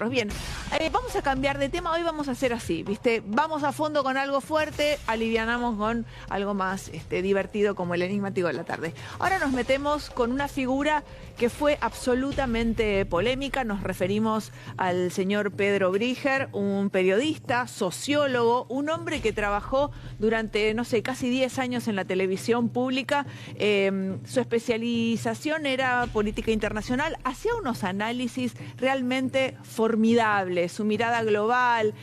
nosotros. Bien, vamos a cambiar de tema, hoy vamos a hacer así, ¿viste? Vamos a fondo con algo fuerte, alivianamos con algo más divertido como el enigmático de la tarde. Ahora nos metemos con una figura que fue absolutamente polémica, nos referimos al señor Pedro Brigger, un periodista, sociólogo, un hombre que trabajó durante, no sé, casi 10 años en la televisión pública. Su especialización era política internacional, hacía unos análisis realmente formidables, su mirada global,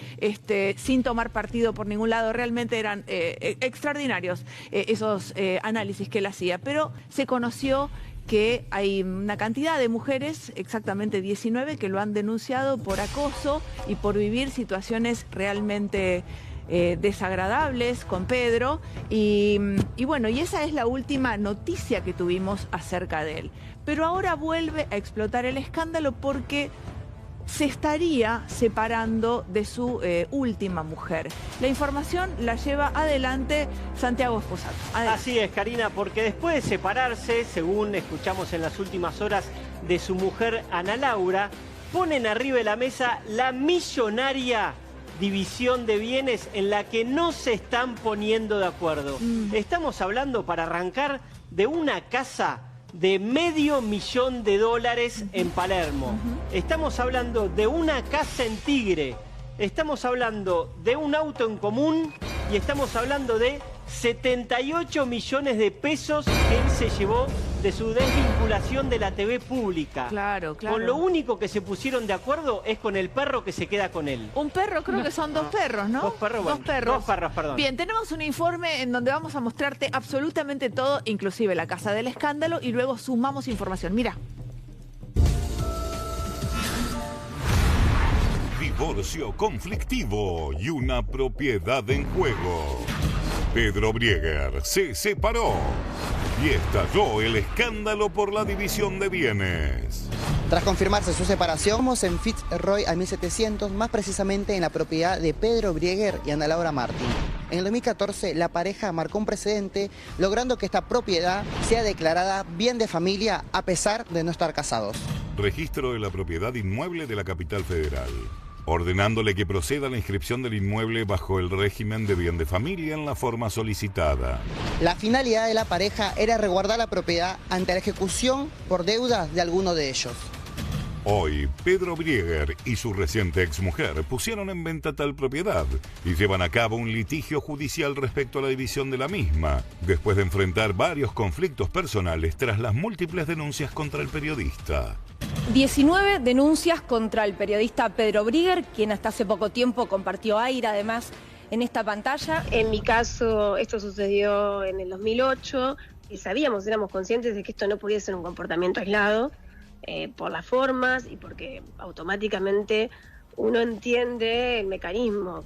sin tomar partido por ningún lado, realmente eran extraordinarios esos análisis que él hacía, pero se conoció que hay una cantidad de mujeres, exactamente 19, que lo han denunciado por acoso y por vivir situaciones realmente desagradables con Pedro. Y bueno, y esa es la última noticia que tuvimos acerca de él. Pero ahora vuelve a explotar el escándalo porque se estaría separando de su última mujer. La información la lleva adelante Santiago Esposato. Así es, Karina, porque después de separarse, según escuchamos en las últimas horas, de su mujer Ana Laura, ponen arriba de la mesa la millonaria división de bienes en la que no se están poniendo de acuerdo. Estamos hablando, para arrancar, de una casa de $500,000 en Palermo. Estamos hablando de una casa en Tigre. Estamos hablando de un auto en común y estamos hablando de 78 millones de pesos que él se llevó de su desvinculación de la TV pública. Claro, claro. Con lo único que se pusieron de acuerdo es con el perro que se queda con él. Un perro, creo que son dos perros, ¿no? Dos perros, bueno, dos perros. Dos perros, perdón. Bien, tenemos un informe en donde vamos a mostrarte absolutamente todo, inclusive la casa del escándalo, y luego sumamos información. Mira. Divorcio conflictivo y una propiedad en juego. Pedro Brigger se separó y estalló el escándalo por la división de bienes. Tras confirmarse su separación, vamos en Fitzroy al 1700, más precisamente en la propiedad de Pedro Brigger y Ana Laura Martín. En el 2014, la pareja marcó un precedente, logrando que esta propiedad sea declarada bien de familia a pesar de no estar casados. Registro de la propiedad inmueble de la capital federal, ordenándole que proceda a la inscripción del inmueble bajo el régimen de bien de familia en la forma solicitada. La finalidad de la pareja era resguardar la propiedad ante la ejecución por deudas de alguno de ellos. Hoy, Pedro Brigger y su reciente exmujer pusieron en venta tal propiedad y llevan a cabo un litigio judicial respecto a la división de la misma, después de enfrentar varios conflictos personales tras las múltiples denuncias contra el periodista. 19 denuncias contra el periodista Pedro Brigger, quien hasta hace poco tiempo compartió aire, además, en esta pantalla. En mi caso, esto sucedió en el 2008 y éramos conscientes de que esto no podía ser un comportamiento aislado por las formas y porque automáticamente uno entiende el mecanismo,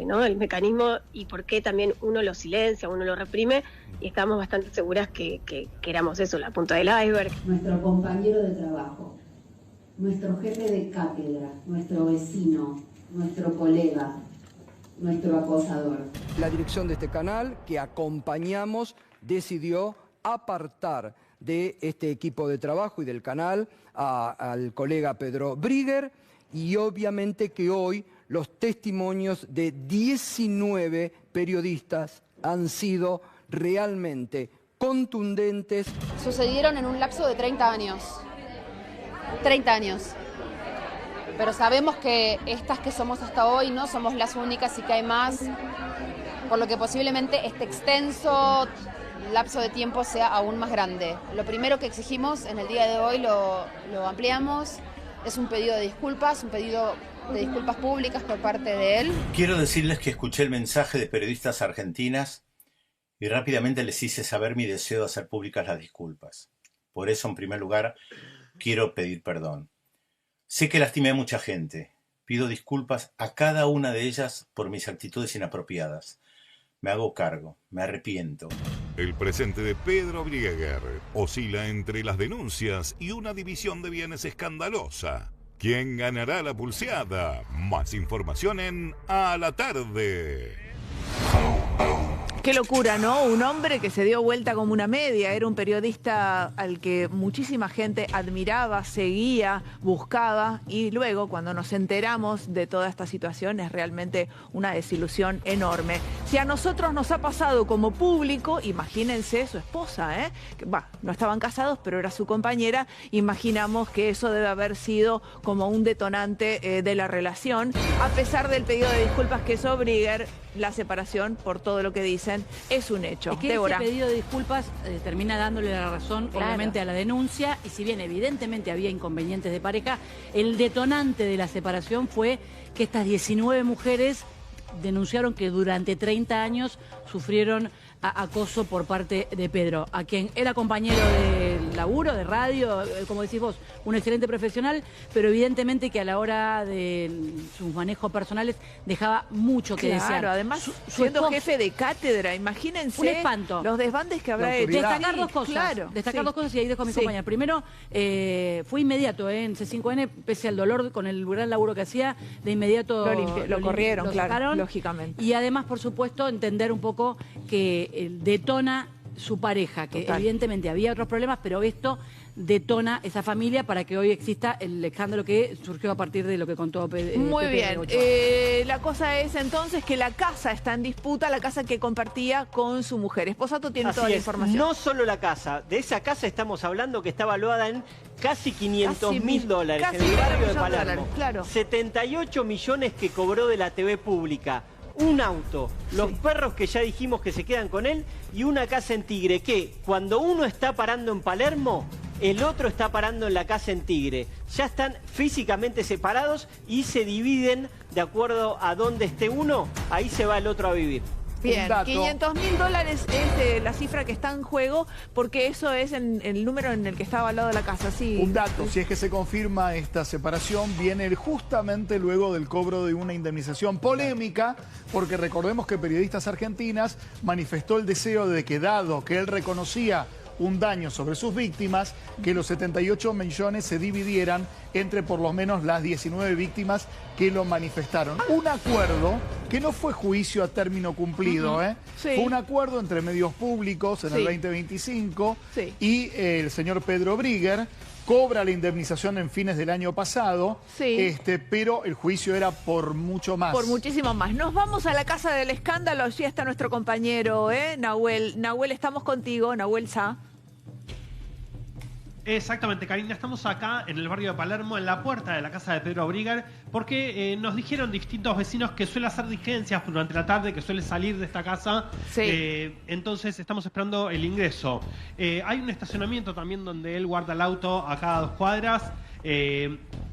¿no? El mecanismo y por qué también uno lo silencia, uno lo reprime, y estamos bastante seguras que éramos eso, la punta del iceberg. Nuestro compañero de trabajo, nuestro jefe de cátedra, nuestro vecino, nuestro colega, nuestro acosador. La dirección de este canal, que acompañamos, decidió apartar de este equipo de trabajo y del canal al colega Pedro Brigger, y obviamente que hoy los testimonios de 19 periodistas han sido realmente contundentes. Sucedieron en un lapso de 30 años. 30 años. Pero sabemos que estas que somos hasta hoy no somos las únicas y que hay más, por lo que posiblemente este extenso lapso de tiempo sea aún más grande. Lo primero que exigimos en el día de hoy lo ampliamos, es un pedido de disculpas, un pedido de disculpas públicas por parte de él. Quiero decirles que escuché el mensaje de periodistas argentinas y rápidamente les hice saber mi deseo de hacer públicas las disculpas. Por eso, en primer lugar, quiero pedir perdón. Sé que lastimé a mucha gente. Pido disculpas a cada una de ellas por mis actitudes inapropiadas. Me hago cargo, me arrepiento. El presente de Pedro Brigger oscila entre las denuncias y una división de bienes escandalosa. ¿Quién ganará la pulseada? Más información en A la Tarde. Qué locura, ¿no? Un hombre que se dio vuelta como una media, era un periodista al que muchísima gente admiraba, seguía, buscaba, y luego cuando nos enteramos de toda esta situación es realmente una desilusión enorme. Si a nosotros nos ha pasado como público, imagínense su esposa, ¿eh? No estaban casados, pero era su compañera, imaginamos que eso debe haber sido como un detonante de la relación, a pesar del pedido de disculpas que hizo Brieger. La separación, por todo lo que dicen, es un hecho. Es que Débora. ese pedido de disculpas termina dándole la razón, obviamente, a la denuncia, y si bien evidentemente había inconvenientes de pareja, el detonante de la separación fue que estas 19 mujeres denunciaron que durante 30 años sufrieron acoso por parte de Pedro, a quien era compañero de laburo, de radio, como decís vos, un excelente profesional, pero evidentemente que a la hora de sus manejos personales dejaba mucho que desear. Claro, además, siendo jefe de cátedra, imagínense un espanto. Los desbandes que habrá hecho. Destacar dos cosas, claro, destacar dos cosas y ahí dejo a mis compañeros. Primero, fue inmediato en C5N, pese al dolor con el gran laburo que hacía, de inmediato lo corrieron, lo claro, sacaron. Lógicamente. Y además, por supuesto, entender un poco que detona su pareja, que evidentemente había otros problemas, pero esto detona esa familia para que hoy exista el escándalo que surgió a partir de lo que contó Pepe. Muy bien. La cosa es entonces que la casa está en disputa, la casa que compartía con su mujer. Esposato tiene toda la información. No solo la casa, de esa casa estamos hablando que está valuada en casi $500.000 en el barrio de Palermo. Claro. 78 millones que cobró de la TV pública. Un auto, los perros que ya dijimos que se quedan con él y una casa en Tigre, que cuando uno está parando en Palermo, el otro está parando en la casa en Tigre. Ya están físicamente separados y se dividen de acuerdo a dónde esté uno, ahí se va el otro a vivir. Bien, $500.000 es la cifra que está en juego, porque eso es el número en el que está avalado la casa. Sí. Un dato, si es que se confirma esta separación, viene justamente luego del cobro de una indemnización polémica, porque recordemos que Periodistas Argentinas manifestó el deseo de que, dado que él reconocía un daño sobre sus víctimas, que los 78 millones se dividieran entre por lo menos las 19 víctimas que lo manifestaron. Un acuerdo que no fue juicio a término cumplido, Sí. Fue un acuerdo entre medios públicos en el 2025 y el señor Pedro Brieger cobra la indemnización en fines del año pasado, pero el juicio era por mucho más. Por muchísimo más. Nos vamos a la casa del escándalo, allí está nuestro compañero, Nahuel. Nahuel, estamos contigo, Nahuel Sá. Exactamente, Karina, estamos acá en el barrio de Palermo, en la puerta de la casa de Pedro Brieger, porque nos dijeron distintos vecinos que suele hacer diligencias durante la tarde, que suele salir de esta casa, entonces estamos esperando el ingreso. Hay un estacionamiento también donde él guarda el auto a cada 2 cuadras.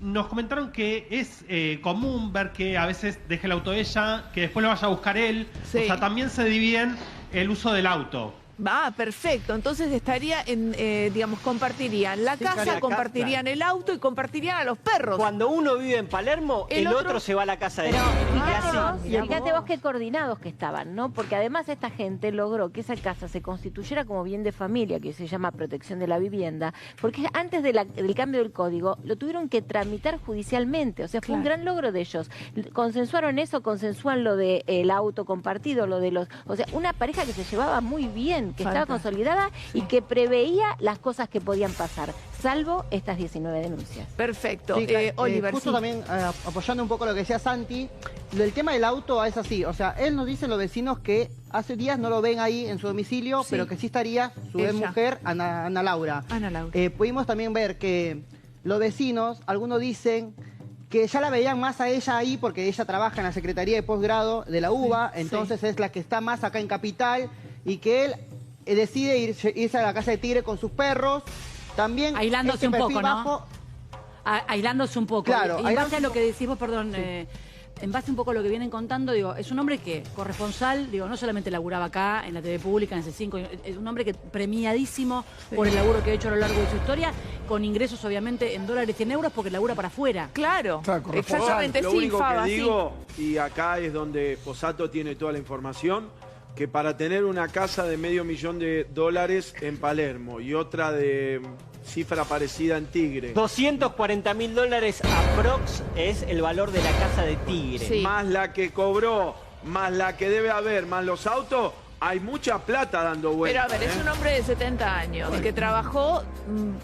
Nos comentaron que es común ver que a veces deje el auto ella, que después lo vaya a buscar él, o sea, también se dividen el uso del auto. Perfecto. Entonces estaría digamos, compartirían la casa, compartirían el auto y compartirían a los perros. Cuando uno vive en Palermo, el otro se va a la casa de él. Fíjate vos qué coordinados que estaban, ¿no? Porque además esta gente logró que esa casa se constituyera como bien de familia, que se llama protección de la vivienda, porque antes del cambio del código lo tuvieron que tramitar judicialmente, o sea, fue un gran logro de ellos. Consensuaron eso, consensúan lo del auto compartido, lo de los... O sea, una pareja que se llevaba muy bien, que estaba consolidada y que preveía las cosas que podían pasar, salvo estas 19 denuncias. Perfecto. Oliver, justo también apoyando un poco lo que decía Santi, el tema del auto es así, o sea, él nos dice, los vecinos, que hace días no lo ven ahí en su domicilio, pero que sí estaría su mujer, Ana Laura. Pudimos también ver que los vecinos, algunos dicen que ya la veían más a ella ahí porque ella trabaja en la Secretaría de Posgrado de la UBA, entonces es la que está más acá en Capital, y que él decide irse a la casa de Tigre con sus perros, también aislándose un poco, ¿no? Aislándose un poco. Claro, y en base a lo que decís vos, perdón, en base un poco a lo que vienen contando, digo, es un hombre que, corresponsal, digo, no solamente laburaba acá, en la TV pública, en C5, es un hombre que premiadísimo por el laburo que ha hecho a lo largo de su historia, con ingresos obviamente en dólares y en euros, porque labura para afuera. Claro, exactamente, lo único que digo, y acá es donde Esposato tiene toda la información, que para tener una casa de $500.000 en Palermo y otra de cifra parecida en Tigre. $240.000 aprox es el valor de la casa de Tigre. Más la que cobró, más la que debe haber, más los autos, hay mucha plata dando vueltas. Pero a ver, es un hombre de 70 años que trabajó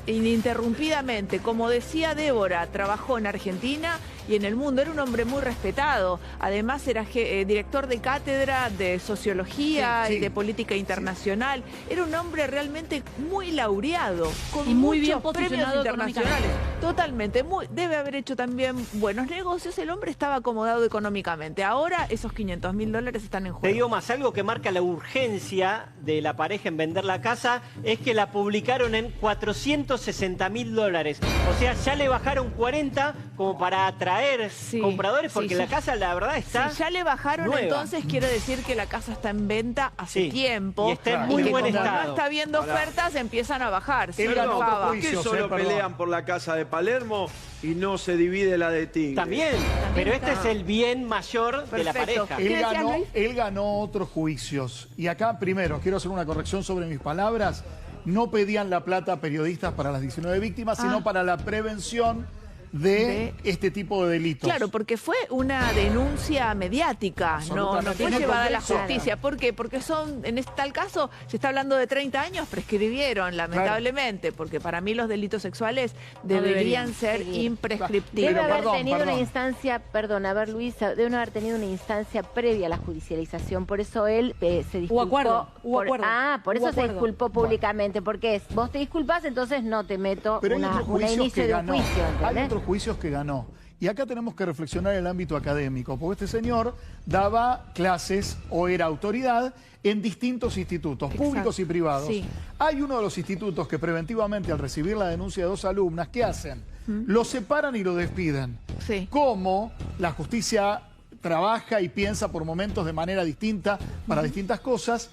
ininterrumpidamente. Como decía Débora, trabajó en Argentina y en el mundo. Era un hombre muy respetado. Además era director de cátedra de sociología y de política internacional. Era un hombre realmente muy laureado, con y muy bien muchos premios posicionado internacionales. Totalmente. Debe haber hecho también buenos negocios. El hombre estaba acomodado económicamente. Ahora esos $500.000 están en juego. Te digo más, algo que marca la urgencia de la pareja en vender la casa es que la publicaron en $460.000. O sea, ya le bajaron 40 como para atraer compradores, porque la casa la verdad está Si ya le bajaron, nueva. entonces quiere decir que la casa está en venta hace tiempo. Y está en muy buen como estado. no está viendo ofertas, empiezan a bajar. ¿Por qué solo pelean por la casa de Palermo y no se divide la de Tigre? También, pero este es el bien mayor de la pareja. Él ganó otros juicios. Y acá, primero, quiero hacer una corrección sobre mis palabras. No pedían la plata a periodistas para las 19 víctimas, sino para la prevención de este tipo de delitos. Claro, porque fue una denuncia mediática, no fue llevada a la justicia. ¿Por qué? Porque en tal caso, se está hablando de 30 años, prescribieron, lamentablemente, porque para mí los delitos sexuales deberían ser imprescriptibles. Debe haber tenido una instancia, perdón, a ver Luisa, deben haber tenido una instancia previa a la judicialización, por eso él se disculpó. Hubo acuerdo. Por eso se disculpó públicamente, porque vos te disculpás, entonces no te meto una inicio de un juicio, ¿entendés? Hay otros juicios que ganó. Y acá tenemos que reflexionar en el ámbito académico, porque este señor daba clases o era autoridad en distintos institutos, públicos y privados. Sí. Hay uno de los institutos que preventivamente, al recibir la denuncia de 2 alumnas, ¿qué hacen? Lo separan y lo despiden. Sí. Como la justicia trabaja y piensa por momentos de manera distinta para distintas cosas.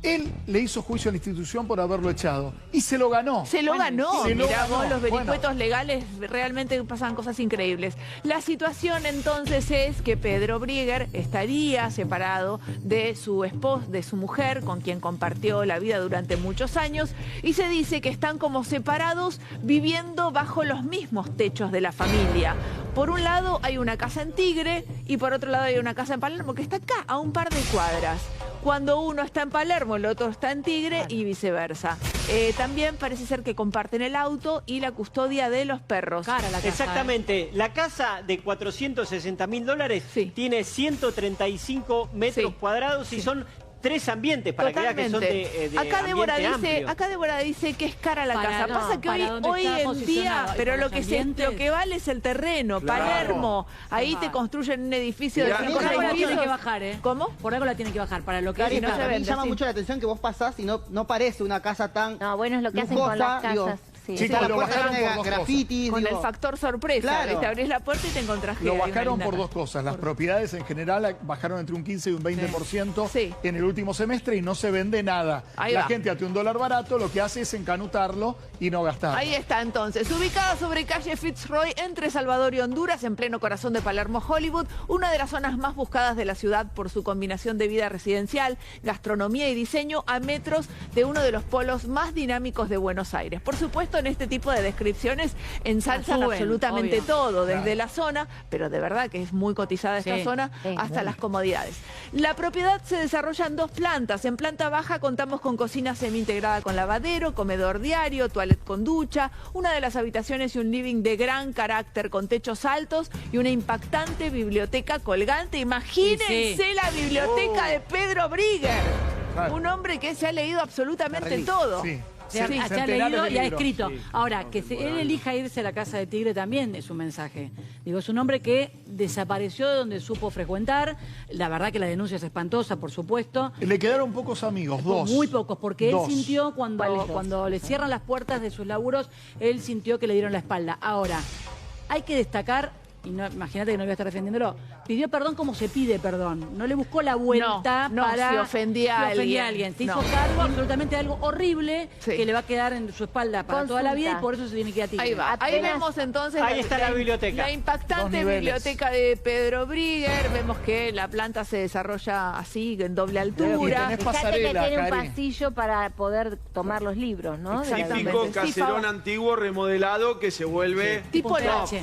Él le hizo juicio a la institución por haberlo echado. Y se lo ganó. Se lo ganó. Mirá vos, los vericuetos legales realmente pasan cosas increíbles. La situación entonces es que Pedro Brieger estaría separado de su esposa, de su mujer, con quien compartió la vida durante muchos años. Y se dice que están como separados, viviendo bajo los mismos techos de la familia. Por un lado hay una casa en Tigre y por otro lado hay una casa en Palermo que está acá, a un par de cuadras. Cuando uno está en Palermo, el otro está en Tigre y viceversa. También parece ser que comparten el auto y la custodia de los perros. Cara la casa, Exactamente. La casa de $460.000 tiene 135 metros cuadrados y son 3 ambientes, para que veas que son de acá Débora dice que es cara la casa. Pasa que hoy en día, pero lo que vale es el terreno. Claro. Palermo, ahí te construyen un edificio de 5 edificios. La tiene que bajar, ¿eh? ¿Cómo? Por algo la tiene que bajar, para lo que claro, no se vende. Me llama mucho la atención que vos pasás y no parece una casa tan bueno, es lo que hacen con las casas. Chicos, lo bajaron por grafitis. Con el factor sorpresa. Claro. Te abrís la puerta y te encontrás que lo bajaron por 2 cosas. Las propiedades en general bajaron entre un 15 y un 20% en el último semestre y no se vende nada. La gente ante $1 barato lo que hace es encanutarlo y no gastar. Ahí está entonces. Ubicada sobre calle Fitzroy entre Salvador y Honduras, en pleno corazón de Palermo, Hollywood, una de las zonas más buscadas de la ciudad por su combinación de vida residencial, gastronomía y diseño, a metros de uno de los polos más dinámicos de Buenos Aires. Por supuesto, en este tipo de descripciones ensalzan absolutamente todo, desde la zona, pero de verdad que es muy cotizada esta zona, hasta las comodidades. La propiedad se desarrolla en 2 plantas. En planta baja contamos con cocina semi-integrada con lavadero, comedor diario, toilet con ducha, una de las habitaciones y un living de gran carácter con techos altos y una impactante biblioteca colgante. Imagínense la biblioteca de Pedro Brieger, un hombre que se ha leído absolutamente todo. Se ha leído y ha escrito. Ahora, que él elija irse a la casa de Tigre también es un mensaje. Digo, es un hombre que desapareció de donde supo frecuentar. La verdad que la denuncia es espantosa, por supuesto. Le quedaron pocos amigos, 2. Muy pocos, porque él sintió cuando le cierran las puertas de sus laburos, él sintió que le dieron la espalda. Ahora, hay que destacar, y no, imagínate que no voy a estar defendiéndolo, pidió perdón como se pide perdón. No le buscó la vuelta para... si ofendía a alguien. Se hizo cargo absolutamente de algo horrible que le va a quedar en su espalda para toda la vida y por eso se tiene que ir a Tigre. Ahí va. Ahí vemos entonces... Ahí está la biblioteca. La impactante biblioteca de Pedro Brieger. Vemos que la planta se desarrolla así, en doble altura. Fíjate que tiene un pasillo para poder tomar los libros, ¿no? Típico caserón antiguo remodelado que se vuelve... Tipo loft.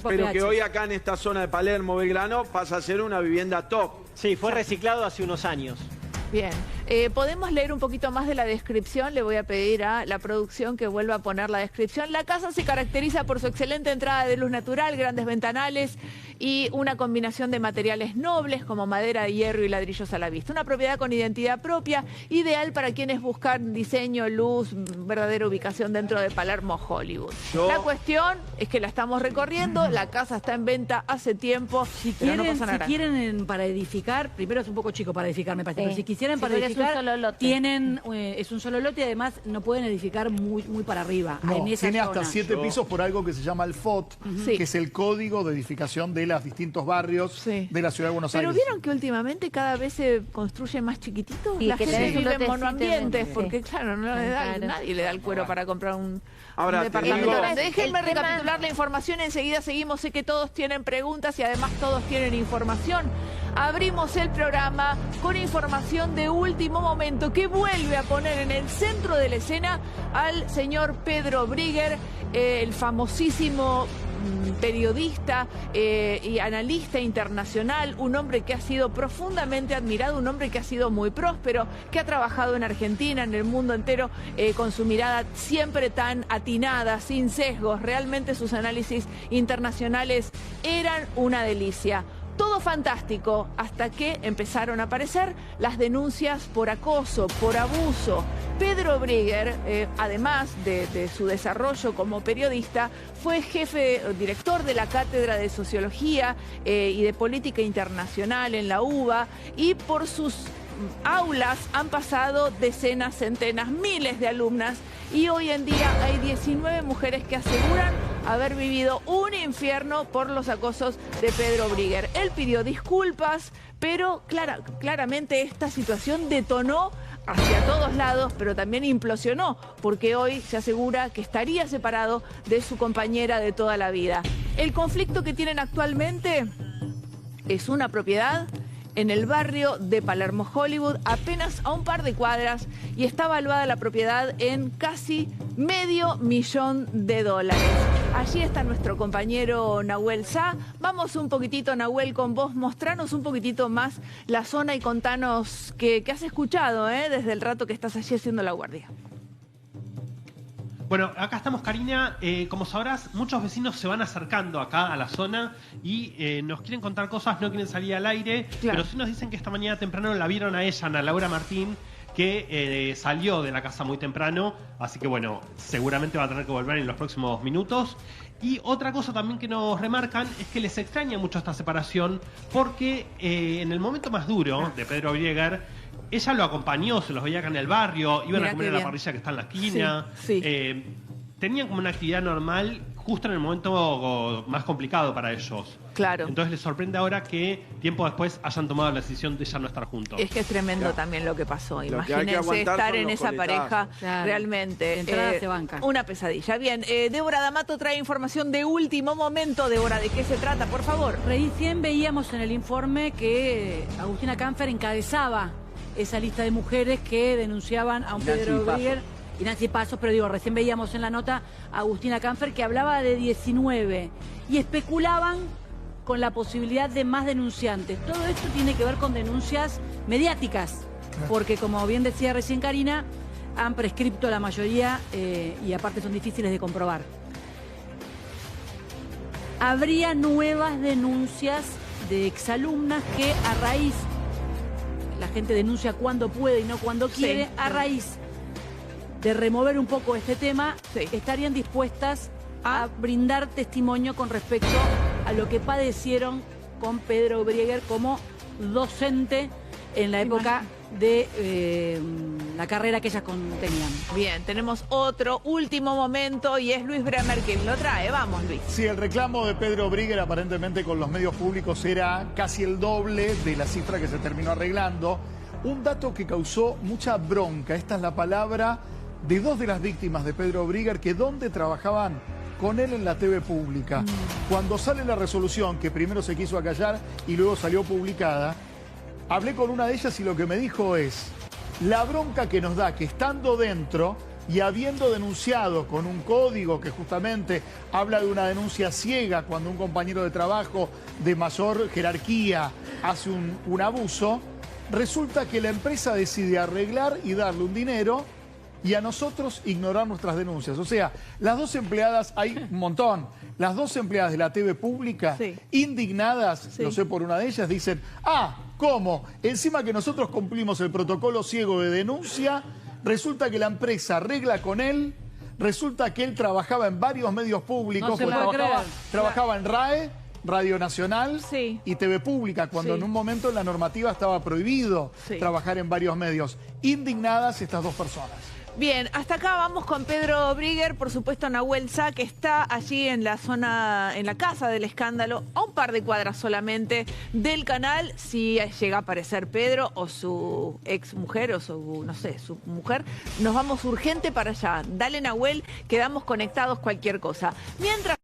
Pero que hoy acá en esta zona de Palermo, Belgrano, pasa a ser una vivienda top. Sí, fue reciclado hace unos años. Bien, ¿podemos leer un poquito más de la descripción? Le voy a pedir a la producción que vuelva a poner la descripción. La casa se caracteriza por su excelente entrada de luz natural, grandes ventanales y una combinación de materiales nobles como madera, hierro y ladrillos a la vista. Una propiedad con identidad propia, ideal para quienes buscan diseño, luz, verdadera ubicación dentro de Palermo, Hollywood. La cuestión es que la estamos recorriendo, la casa está en venta hace tiempo, pero no pasa nada. Si quieren para edificar, primero es un poco chico para edificar, me parece, pero si quisieran para edificar, es un solo lote. Es un solo lote y además no pueden edificar muy para arriba. No, en esa tiene zona. hasta 7 pisos por algo que se llama el FOT, que es el código de edificación de los distintos barrios de la ciudad de Buenos Aires. Pero vieron que últimamente cada vez se construye más chiquitito. La gente vive en monoambientes, porque claro, no le da, nadie le da el cuero para comprar un departamento grande. Déjenme recapitular la información, enseguida seguimos. Sé que todos tienen preguntas y además todos tienen información. Abrimos el programa con información de último momento que vuelve a poner en el centro de la escena al señor Pedro Brigger, el famosísimo periodista y analista internacional, un hombre que ha sido profundamente admirado, un hombre que ha sido muy próspero, que ha trabajado en Argentina, en el mundo entero, con su mirada siempre tan atinada, sin sesgos. Realmente sus análisis internacionales eran una delicia. Todo fantástico, hasta que empezaron a aparecer las denuncias por acoso, por abuso. Pedro Brigger, además de su desarrollo como periodista, fue director de la Cátedra de Sociología y de Política Internacional en la UBA, y por sus aulas han pasado decenas, centenas, miles de alumnas, y hoy en día hay 19 mujeres que aseguran haber vivido un infierno por los acosos de Pedro Brigger. Él pidió disculpas, pero claramente esta situación detonó hacia todos lados, pero también implosionó, porque hoy se asegura que estaría separado de su compañera de toda la vida. El conflicto que tienen actualmente es una propiedad en el barrio de Palermo, Hollywood, apenas a un par de cuadras, y está valuada la propiedad en casi $500,000. Allí está nuestro compañero Nahuel Sá. Vamos un poquitito, Nahuel, con vos. Mostranos un poquitito más la zona y contanos qué has escuchado desde el rato que estás allí haciendo la guardia. Bueno, acá estamos, Karina. Como sabrás, muchos vecinos se van acercando acá a la zona y nos quieren contar cosas, no quieren salir al aire, pero sí nos dicen que esta mañana temprano la vieron a ella, Ana Laura Martín, que salió de la casa muy temprano, así que bueno, seguramente va a tener que volver en los próximos minutos. Y otra cosa también que nos remarcan es que les extraña mucho esta separación, porque en el momento más duro de Pedro Brigger, ella lo acompañó, se los veía acá en el barrio, iban a comer a la parrilla que está en la esquina. Tenían como una actividad normal justo en el momento más complicado para ellos. Claro. Entonces les sorprende ahora que tiempo después hayan tomado la decisión de ya no estar juntos. Es que es tremendo también lo que pasó. Imagínense estar en esa pareja, realmente. Se banca. Una pesadilla. Bien, Débora D'Amato trae información de último momento. Débora, ¿de qué se trata, por favor? Recién veíamos en el informe que Agustina Canfer encabezaba esa lista de mujeres que denunciaban a un Pedro Brigger y Nancy Pasos, pero digo, recién veíamos en la nota a Agustina Canfer que hablaba de 19 y especulaban con la posibilidad de más denunciantes. Todo esto tiene que ver con denuncias mediáticas, porque como bien decía recién Karina, han prescripto la mayoría y aparte son difíciles de comprobar. Habría nuevas denuncias de exalumnas que a raíz, la gente denuncia cuando puede y no cuando quiere, a raíz de remover un poco este tema, estarían dispuestas a brindar testimonio con respecto a lo que padecieron con Pedro Brigger como docente en la época de la carrera que ellas tenían. Bien, tenemos otro último momento y es Luis Bremer quien lo trae. Vamos, Luis. Sí, el reclamo de Pedro Brigger aparentemente con los medios públicos era casi el doble de la cifra que se terminó arreglando. Un dato que causó mucha bronca, esta es la palabra de dos de las víctimas de Pedro Brigger, que donde trabajaban con él en la TV pública. Cuando sale la resolución, que primero se quiso acallar y luego salió publicada, hablé con una de ellas y lo que me dijo es la bronca que nos da que estando dentro y habiendo denunciado con un código que justamente habla de una denuncia ciega cuando un compañero de trabajo de mayor jerarquía hace un abuso, resulta que la empresa decide arreglar y darle un dinero y a nosotros ignorar nuestras denuncias. O sea, las dos empleadas, hay un montón, las dos empleadas de la TV pública, indignadas, lo sé por una de ellas, dicen, ¿cómo? Encima que nosotros cumplimos el protocolo ciego de denuncia, resulta que la empresa arregla con él, resulta que él trabajaba en varios medios públicos, No se puede creer. trabajaba en RAE, Radio Nacional y TV Pública, cuando en un momento en la normativa estaba prohibido trabajar en varios medios. Indignadas estas dos personas. Bien, hasta acá vamos con Pedro Brigger, por supuesto Nahuel Sá, que está allí en la zona, en la casa del escándalo, a un par de cuadras solamente del canal. Si llega a aparecer Pedro o su ex mujer o su, no sé, su mujer, nos vamos urgente para allá. Dale, Nahuel, quedamos conectados cualquier cosa. Mientras...